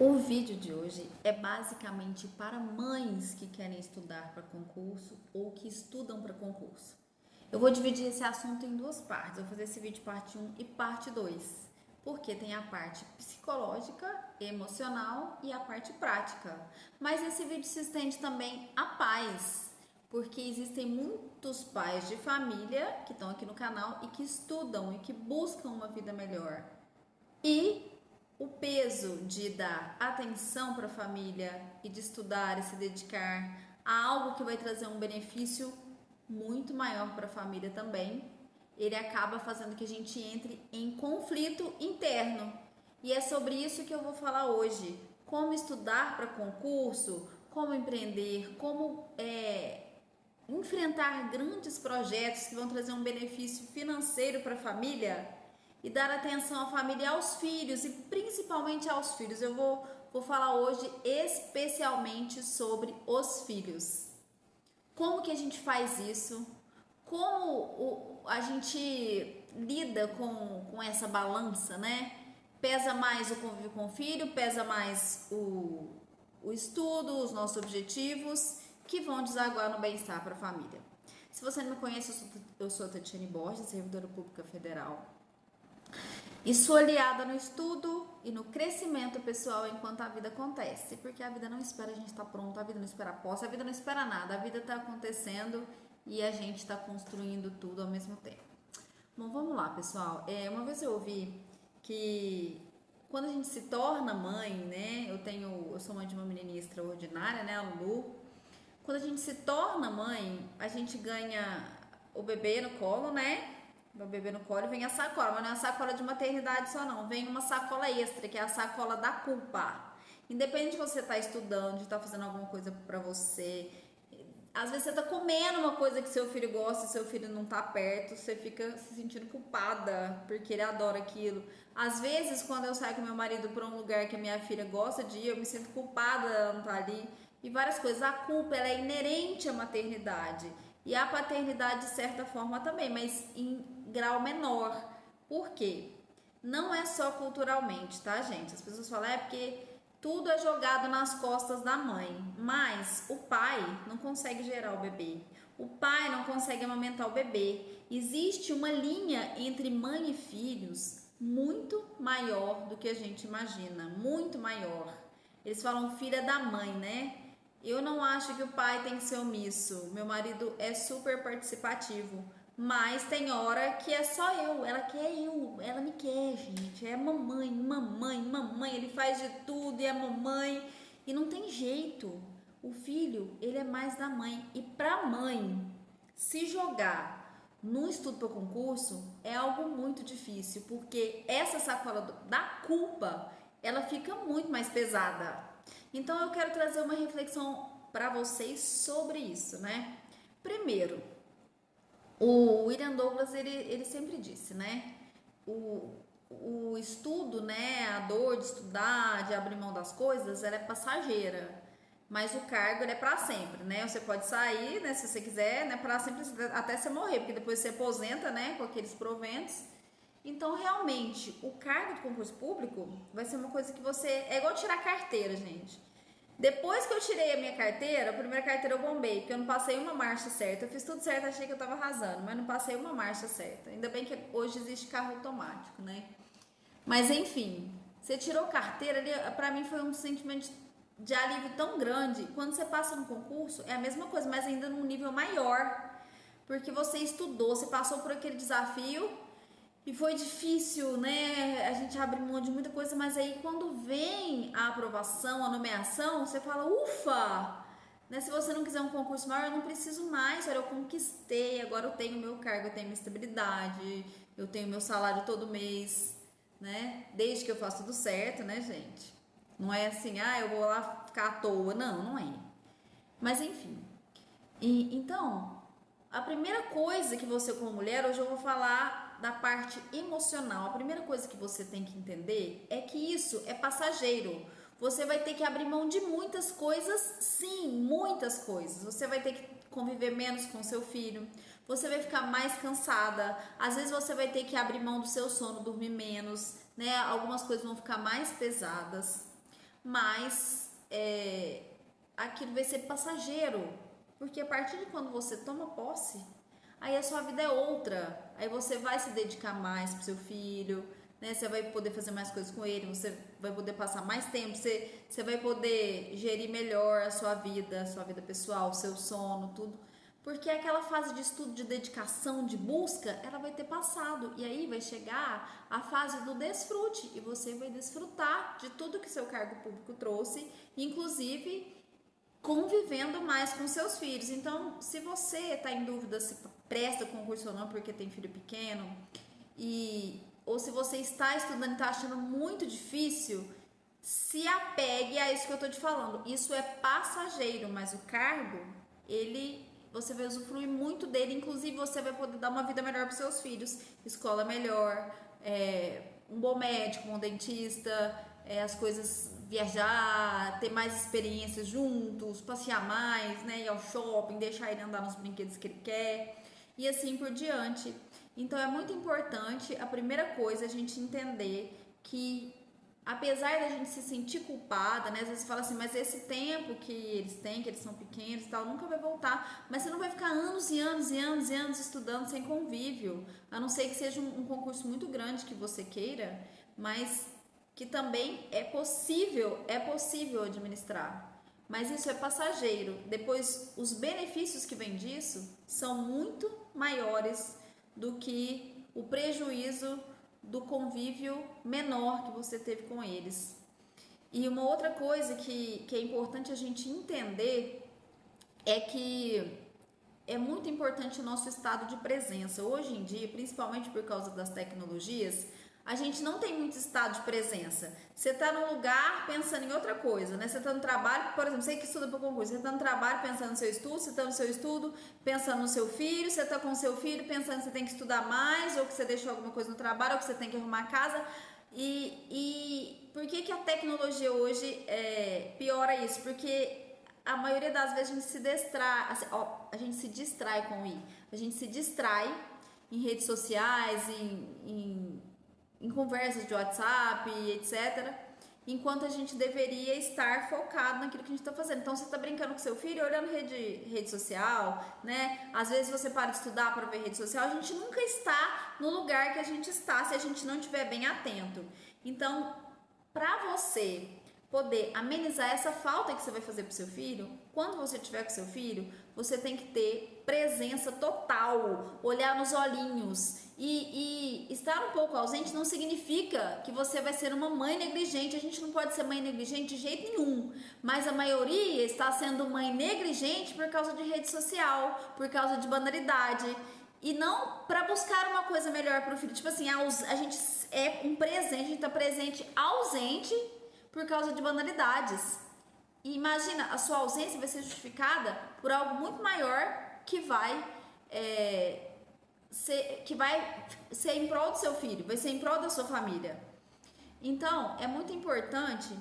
O vídeo de hoje é basicamente para mães que querem estudar para concurso ou que estudam para concurso. Eu vou dividir esse assunto em duas partes. Eu vou fazer esse vídeo parte um e parte 2, porque tem a parte psicológica, emocional e a parte prática. Mas esse vídeo se estende também a pais, porque existem muitos pais de família que estão aqui no canal e que estudam e que buscam uma vida melhor. E o peso de dar atenção para a família e de estudar e se dedicar a algo que vai trazer um benefício muito maior para a família também, ele acaba fazendo que a gente entre em conflito interno. E é sobre isso que eu vou falar hoje. Como estudar para concurso, como empreender, como enfrentar grandes projetos que vão trazer um benefício financeiro para a família e dar atenção à família e aos filhos, e principalmente aos filhos. Eu vou falar hoje especialmente sobre os filhos. Como que a gente faz isso? Como a gente lida com essa balança, né? Pesa mais o convívio com o filho, pesa mais o estudo, os nossos objetivos, que vão desaguar no bem-estar para a família. Se você não me conhece, eu sou a Tatiane Borges, servidora pública federal. E sou aliada no estudo e no crescimento pessoal enquanto a vida acontece. Porque a vida não espera a gente estar pronto, a vida não espera a posse, a vida não espera nada. A vida está acontecendo e a gente está construindo tudo ao mesmo tempo. Bom, vamos lá, pessoal. Uma vez eu ouvi que quando a gente se torna mãe, né? Eu sou mãe de uma menina extraordinária, né, a Lulu. Quando a gente se torna mãe, a gente ganha o bebê no colo, né? Meu bebê no colo, vem a sacola, mas não é a sacola de maternidade só não, vem uma sacola extra, que é a sacola da culpa. Independente de você estar estudando, de estar fazendo alguma coisa pra você, às vezes você tá comendo uma coisa que seu filho gosta e seu filho não tá perto, você fica se sentindo culpada porque ele adora aquilo. Às vezes, quando eu saio com meu marido pra um lugar que a minha filha gosta de ir, eu me sinto culpada dela não tá ali. E várias coisas. A culpa, ela é inerente à maternidade. E à paternidade, de certa forma, também, mas em grau menor. Por quê? Não é só culturalmente, tá, gente? As pessoas falam, é porque tudo é jogado nas costas da mãe, mas o pai não consegue gerar o bebê. O pai não consegue amamentar o bebê. Existe uma linha entre mãe e filhos muito maior do que a gente imagina, muito maior. Eles falam filha da mãe, né? Eu não acho que o pai tem que ser omisso. Meu marido é super participativo, mas tem hora que é só eu. Ela quer eu, ela me quer, gente. É mamãe, mamãe, mamãe. Ele faz de tudo e é mamãe. E não tem jeito. O filho, ele é mais da mãe. E pra mãe se jogar no estudo para concurso é algo muito difícil, porque essa sacola da culpa, ela fica muito mais pesada. Então eu quero trazer uma reflexão para vocês sobre isso, né? Primeiro, o William Douglas, ele sempre disse, né? O estudo, né? A dor de estudar, de abrir mão das coisas, ela é passageira. Mas o cargo, ele é para sempre, né? Você pode sair, né? Se você quiser, né? Para sempre, até você morrer, porque depois você aposenta, né? Com aqueles proventos. Então, realmente, o cargo de concurso público vai ser uma coisa que você... É igual tirar carteira, gente. Depois que eu tirei a minha carteira, a primeira carteira eu bombei, porque eu não passei uma marcha certa. Eu fiz tudo certo, achei que eu tava arrasando, mas não passei uma marcha certa. Ainda bem que hoje existe carro automático, né? Mas enfim, você tirou carteira, ali, pra mim foi um sentimento de alívio tão grande. Quando você passa no concurso, é a mesma coisa, mas ainda num nível maior. Porque você estudou, você passou por aquele desafio e foi difícil, né? A gente abre mão de muita coisa, mas aí quando vem a aprovação, a nomeação, você fala, ufa! Né? Se você não quiser um concurso maior, eu não preciso mais, olha, eu conquistei, agora eu tenho meu cargo, eu tenho minha estabilidade, eu tenho meu salário todo mês, né? Desde que eu faço tudo certo, né, gente? Não é assim, eu vou lá ficar à toa, não, não é. Mas enfim. Então, a primeira coisa que você, como mulher, hoje eu vou falar da parte emocional. A primeira coisa que você tem que entender é que isso é passageiro. Você vai ter que abrir mão de muitas coisas, sim, muitas coisas. Você vai ter que conviver menos com seu filho, você vai ficar mais cansada, às vezes você vai ter que abrir mão do seu sono, dormir menos, né? Algumas coisas vão ficar mais pesadas. mas aquilo vai ser passageiro, porque a partir de quando você toma posse, aí a sua vida é outra, aí você vai se dedicar mais pro seu filho, né? Você vai poder fazer mais coisas com ele, você vai poder passar mais tempo, você vai poder gerir melhor a sua vida pessoal, o seu sono, tudo. Porque aquela fase de estudo, de dedicação, de busca, ela vai ter passado. E aí vai chegar a fase do desfrute. E você vai desfrutar de tudo que seu cargo público trouxe, inclusive convivendo mais com seus filhos. Então, se você está em dúvida se presta concurso ou não porque tem filho pequeno, ou se você está estudando e está achando muito difícil, se apegue a isso que eu estou te falando. Isso é passageiro, mas o cargo, você vai usufruir muito dele, inclusive você vai poder dar uma vida melhor para seus filhos, escola melhor, um bom médico, um bom dentista, as coisas, viajar, ter mais experiências juntos, passear mais, né, ir ao shopping, deixar ele andar nos brinquedos que ele quer e assim por diante. Então é muito importante, a primeira coisa, a gente entender que apesar da gente se sentir culpada, né? Às vezes você fala assim, mas esse tempo que eles têm, que eles são pequenos e tal, nunca vai voltar. Mas você não vai ficar anos e anos e anos e anos estudando sem convívio. A não ser que seja um concurso muito grande que você queira, mas que também é possível administrar. Mas isso é passageiro. Depois, os benefícios que vêm disso são muito maiores do que o prejuízo do convívio menor que você teve com eles. E uma outra coisa que é importante a gente entender é que é muito importante o nosso estado de presença. Hoje em dia, principalmente por causa das tecnologias, a gente não tem muito estado de presença. Você está num lugar pensando em outra coisa, né? Você está no trabalho, por exemplo, você que estuda para concurso, você está no trabalho pensando no seu estudo, você está no seu estudo pensando no seu filho, você está com o seu filho pensando que você tem que estudar mais, ou que você deixou alguma coisa no trabalho, ou que você tem que arrumar a casa. E por que a tecnologia hoje piora isso? Porque a maioria das vezes a gente se distrai com o a gente se distrai em redes sociais, em conversas de WhatsApp, etc. Enquanto a gente deveria estar focado naquilo que a gente está fazendo. Então, você está brincando com seu filho, olhando rede social, né? Às vezes você para de estudar para ver rede social. A gente nunca está no lugar que a gente está se a gente não estiver bem atento. Então, para você poder amenizar essa falta que você vai fazer pro seu filho, quando você estiver com seu filho, você tem que ter presença total, olhar nos olhinhos. E estar um pouco ausente não significa que você vai ser uma mãe negligente. A gente não pode ser mãe negligente de jeito nenhum, mas a maioria está sendo mãe negligente por causa de rede social, por causa de banalidade, e não para buscar uma coisa melhor para o filho. Tipo assim, a gente é um presente, a gente está presente ausente por causa de banalidades. E imagina, a sua ausência vai ser justificada por algo muito maior que vai ser em prol do seu filho, vai ser em prol da sua família. Então, é muito importante,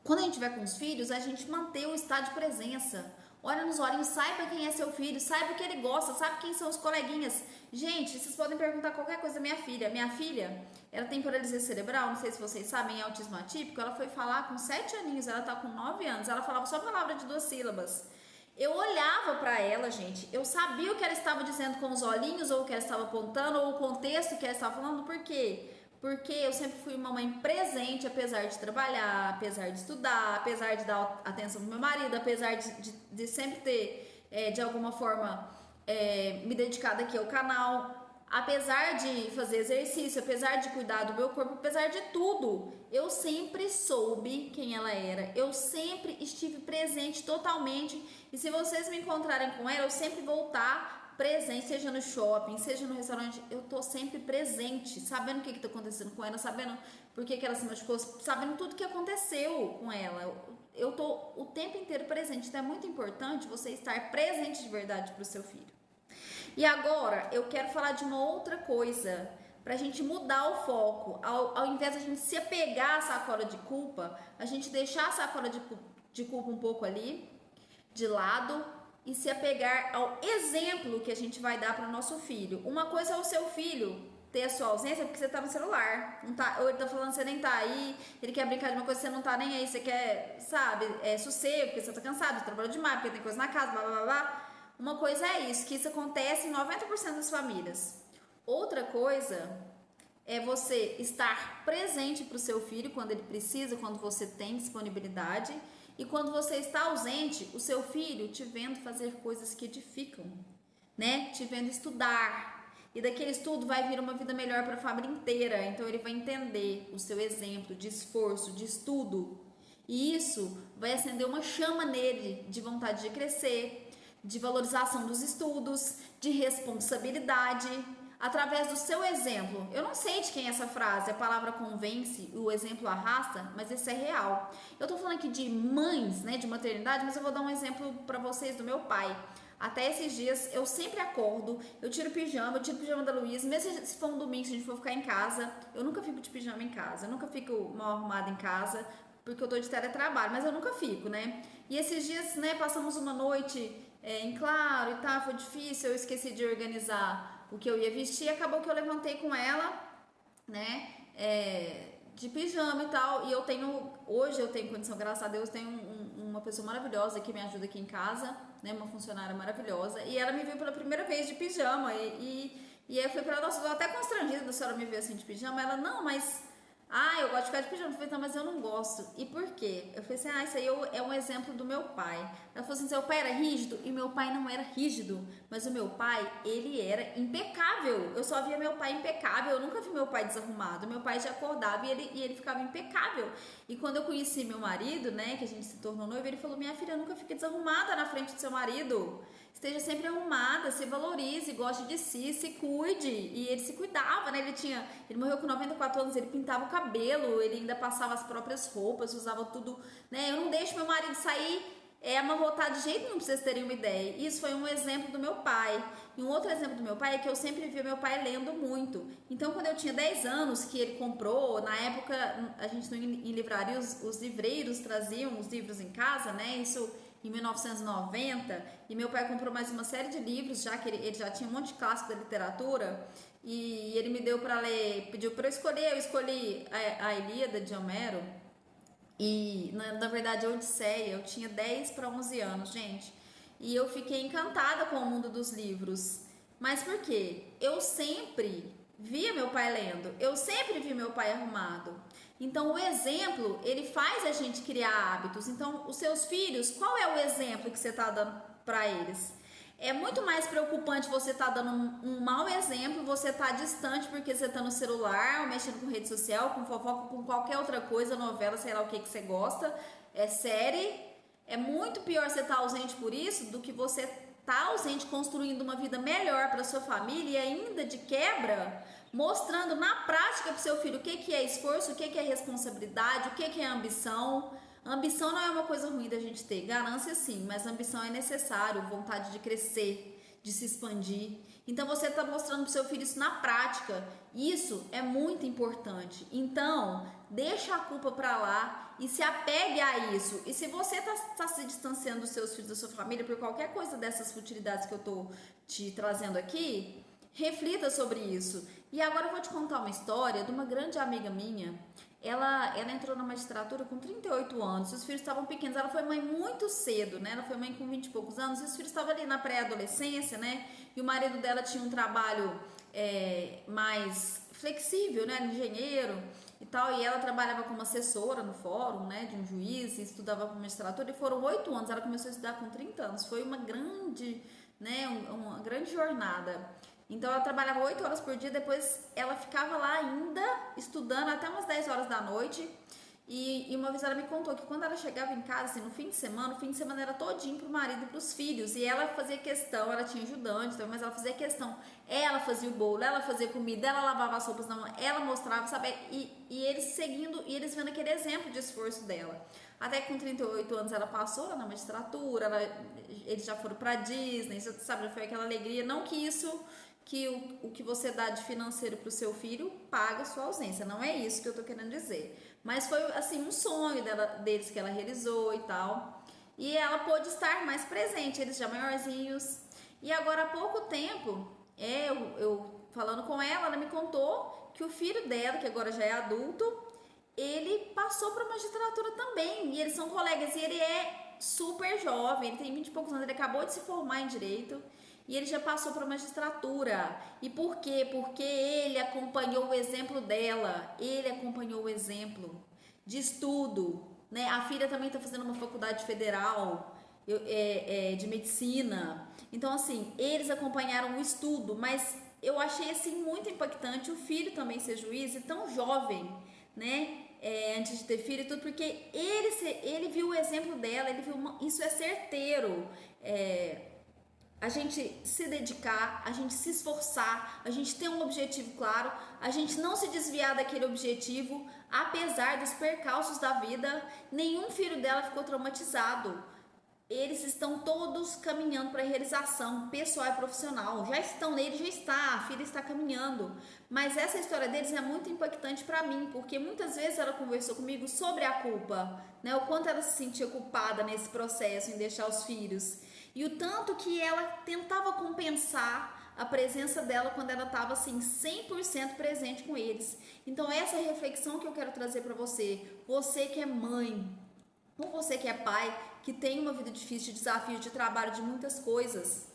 quando a gente estiver com os filhos, a gente manter o estado de presença. Olha nos olhinhos, saiba quem é seu filho, saiba o que ele gosta, saiba quem são os coleguinhas. Gente, vocês podem perguntar qualquer coisa da minha filha. Minha filha, ela tem paralisia cerebral, não sei se vocês sabem, é autismo atípico. Ela foi falar com 7 aninhos, ela tá com 9 anos, ela falava só palavra de 2 sílabas. Eu olhava para ela, gente, eu sabia o que ela estava dizendo com os olhinhos, ou o que ela estava apontando, ou o contexto que ela estava falando. Por quê? Porque eu sempre fui uma mãe presente, apesar de trabalhar, apesar de estudar, apesar de dar atenção pro meu marido, apesar de sempre ter, de alguma forma, me dedicado aqui ao canal, apesar de fazer exercício, apesar de cuidar do meu corpo, apesar de tudo, eu sempre soube quem ela era, eu sempre estive presente totalmente, e se vocês me encontrarem com ela, eu sempre vou estar presente, seja no shopping, seja no restaurante, eu tô sempre presente, sabendo o que tá acontecendo com ela, sabendo por que ela se machucou, sabendo tudo que aconteceu com ela. Eu tô o tempo inteiro presente, então é muito importante você estar presente de verdade pro seu filho. E agora, eu quero falar de uma outra coisa, pra gente mudar o foco. Ao invés de a gente se apegar à sacola de culpa, a gente deixar a sacola de culpa um pouco ali, de lado, e se apegar ao exemplo que a gente vai dar para o nosso filho. Uma coisa é o seu filho ter a sua ausência é porque você tá no celular. Não tá, ou ele tá falando que você nem tá aí, ele quer brincar de uma coisa que você não tá nem aí, você quer, sabe, sossego, porque você tá cansado, trabalhou demais, porque tem coisa na casa, blá blá blá. Uma coisa é isso, que isso acontece em 90% das famílias. Outra coisa é você estar presente para o seu filho quando ele precisa, quando você tem disponibilidade, e quando você está ausente, o seu filho te vendo fazer coisas que edificam, né? Te vendo estudar. E daquele estudo vai vir uma vida melhor para a família inteira. Então ele vai entender o seu exemplo de esforço, de estudo. E isso vai acender uma chama nele de vontade de crescer, de valorização dos estudos, de responsabilidade, através do seu exemplo. Eu não sei de quem é essa frase, a palavra convence, o exemplo arrasta, mas isso é real. Eu tô falando aqui de mães, né, de maternidade, mas eu vou dar um exemplo para vocês do meu pai. Até esses dias, eu sempre acordo, eu tiro o pijama da Luísa, mesmo se for um domingo, se a gente for ficar em casa, eu nunca fico de pijama em casa, eu nunca fico mal arrumada em casa, porque eu tô de teletrabalho, mas eu nunca fico, né? E esses dias, né, passamos uma noite em claro e tal, foi difícil, eu esqueci de organizar o que eu ia vestir, acabou que eu levantei com ela, né, de pijama e tal, e hoje eu tenho condição, graças a Deus, tenho uma pessoa maravilhosa que me ajuda aqui em casa, né, uma funcionária maravilhosa, e ela me viu pela primeira vez de pijama, e aí eu falei pra ela, nossa, eu tô até constrangida da senhora me ver assim de pijama, ela, não, mas eu gosto de ficar de pijama. Eu falei, não, mas eu não gosto. E por quê? Eu falei assim, isso aí é um exemplo do meu pai. Ela falou assim, seu pai era rígido? E meu pai não era rígido. Mas o meu pai, ele era impecável. Eu só via meu pai impecável. Eu nunca vi meu pai desarrumado. Meu pai já acordava e ele ficava impecável. E quando eu conheci meu marido, né, que a gente se tornou noivo, ele falou, minha filha, nunca fique desarrumada na frente do seu marido. Esteja sempre arrumada, se valorize, goste de si, se cuide. E ele se cuidava, né? Ele morreu com 94 anos, ele pintava o cabelo, ele ainda passava as próprias roupas, usava tudo, né? Eu não deixo meu marido sair amarrotado de jeito nenhum, pra vocês terem uma ideia. Isso foi um exemplo do meu pai. E um outro exemplo do meu pai é que eu sempre via meu pai lendo muito. Então, quando eu tinha 10 anos, que ele comprou, na época, a gente não ia em livraria, os livreiros traziam os livros em casa, né? Isso em 1990, e meu pai comprou mais uma série de livros, já que ele já tinha um monte de clássico da literatura, e ele me deu para ler, pediu para eu escolher, eu escolhi a Ilíada de Homero, e na verdade a Odisseia, eu tinha 10 para 11 anos, gente, e eu fiquei encantada com o mundo dos livros. Mas por quê? Eu sempre via meu pai lendo, eu sempre vi meu pai arrumado. Então o exemplo, ele faz a gente criar hábitos. Então os seus filhos, qual é o exemplo que você está dando para eles? É muito mais preocupante você estar dando um mau exemplo, você estar distante porque você está no celular, ou mexendo com rede social, com fofoca, com qualquer outra coisa, novela, sei lá o que você gosta, série. É muito pior você estar ausente por isso do que você estar ausente construindo uma vida melhor para sua família e ainda de quebra, mostrando na prática para o seu filho o que é esforço, o que é responsabilidade, o que é ambição. Ambição não é uma coisa ruim da gente ter, ganância sim, mas ambição é necessário, vontade de crescer, de se expandir. Então você está mostrando para o seu filho isso na prática. Isso é muito importante. Então, deixa a culpa para lá e se apegue a isso. E se você está se distanciando dos seus filhos, da sua família, por qualquer coisa dessas futilidades que eu estou te trazendo aqui, reflita sobre isso. E agora eu vou te contar uma história de uma grande amiga minha. Ela entrou na magistratura com 38 anos, os filhos estavam pequenos, ela foi mãe muito cedo, né? Ela foi mãe com 20 e poucos anos, e os filhos estavam ali na pré-adolescência, né? E o marido dela tinha um trabalho mais flexível, né? Engenheiro e tal, e ela trabalhava como assessora no fórum, né? De um juiz, e estudava para magistratura, e foram 8 anos, ela começou a estudar com 30 anos, foi uma grande, né? Uma grande jornada. Então ela trabalhava 8 horas por dia, depois ela ficava lá ainda estudando até umas 10 horas da noite. E uma vez ela me contou que quando ela chegava em casa, assim, no fim de semana, o fim de semana era todinho pro marido e pros filhos. E ela fazia questão, ela tinha ajudante, mas ela fazia questão. Ela fazia o bolo, ela fazia comida, ela lavava as roupas na mão, ela mostrava, sabe? E eles seguindo, e eles vendo aquele exemplo de esforço dela. Até que com 38 anos ela passou lá na magistratura, eles já foram pra Disney, sabe? Foi aquela alegria. Não que isso... que o que você dá de financeiro para o seu filho paga a sua ausência, não é isso que eu tô querendo dizer, mas foi assim um sonho deles que ela realizou e tal, e ela pôde estar mais presente, eles já maiorzinhos. E agora há pouco tempo eu falando com ela me contou que o filho dela, que agora já é adulto, ele passou para magistratura também, e eles são colegas, e ele é super jovem, ele tem 20 e poucos anos, ele acabou de se formar em Direito, e ele já passou para magistratura. E por quê? Porque ele acompanhou o exemplo dela, ele acompanhou o exemplo de estudo, né? A filha também está fazendo uma faculdade federal de medicina. Então, assim, eles acompanharam o estudo, mas eu achei, assim, muito impactante o filho também ser juiz e tão jovem, né? Antes de ter filho e tudo, porque ele viu o exemplo dela, ele viu isso é certeiro. A gente se dedicar, a gente se esforçar, a gente ter um objetivo claro, a gente não se desviar daquele objetivo, apesar dos percalços da vida. Nenhum filho dela ficou traumatizado. Eles estão todos caminhando para a realização pessoal e profissional. Já estão nele, já está, a filha está caminhando. Mas essa história deles é muito impactante para mim, porque muitas vezes ela conversou comigo sobre a culpa, né? O quanto ela se sentia culpada nesse processo em deixar os filhos. E o tanto que ela tentava compensar a presença dela quando ela estava assim 100% presente com eles. Então essa é a reflexão que eu quero trazer para você. Você que é mãe, ou você que é pai, que tem uma vida difícil, de desafio, de trabalho, de muitas coisas,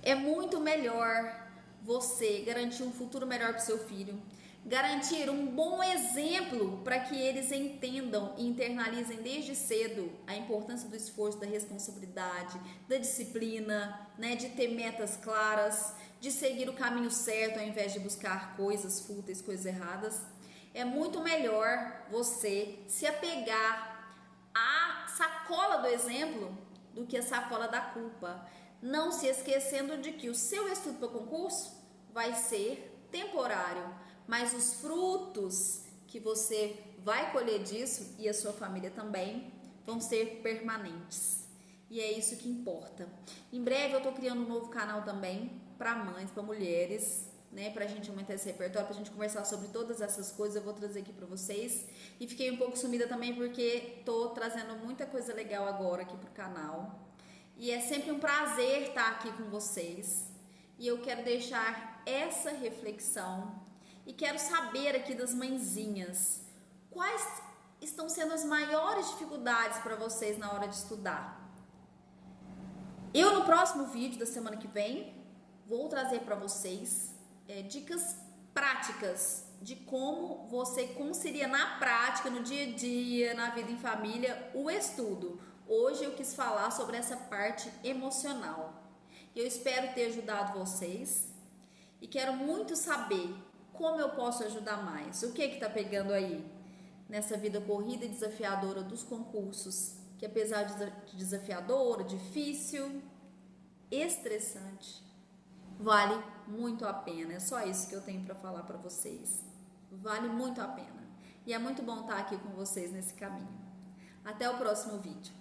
é muito melhor você garantir um futuro melhor para o seu filho, garantir um bom exemplo para que eles entendam e internalizem desde cedo a importância do esforço, da responsabilidade, da disciplina, né, de ter metas claras, de seguir o caminho certo ao invés de buscar coisas fúteis, coisas erradas. É muito melhor você se apegar à sacola do exemplo do que a sacola da culpa, não se esquecendo de que o seu estudo para o concurso vai ser temporário, mas os frutos que você vai colher disso, e a sua família também, vão ser permanentes. E é isso que importa. Em breve eu tô criando um novo canal também para mães, para mulheres, né, pra gente aumentar esse repertório, pra gente conversar sobre todas essas coisas. Eu vou trazer aqui pra vocês. E fiquei um pouco sumida também porque tô trazendo muita coisa legal agora aqui pro canal. E é sempre um prazer estar aqui com vocês. E eu quero deixar essa reflexão e quero saber aqui das mãezinhas, quais estão sendo as maiores dificuldades para vocês na hora de estudar. Eu no próximo vídeo da semana que vem vou trazer para vocês dicas práticas de como você concilia na prática, no dia a dia, na vida em família, o estudo. Hoje eu quis falar sobre essa parte emocional. Eu espero ter ajudado vocês e quero muito saber como eu posso ajudar mais. O que está pegando aí nessa vida corrida e desafiadora dos concursos, que apesar de desafiadora, difícil, estressante, vale muito a pena. É só isso que eu tenho para falar para vocês. Vale muito a pena. E é muito bom estar aqui com vocês nesse caminho. Até o próximo vídeo.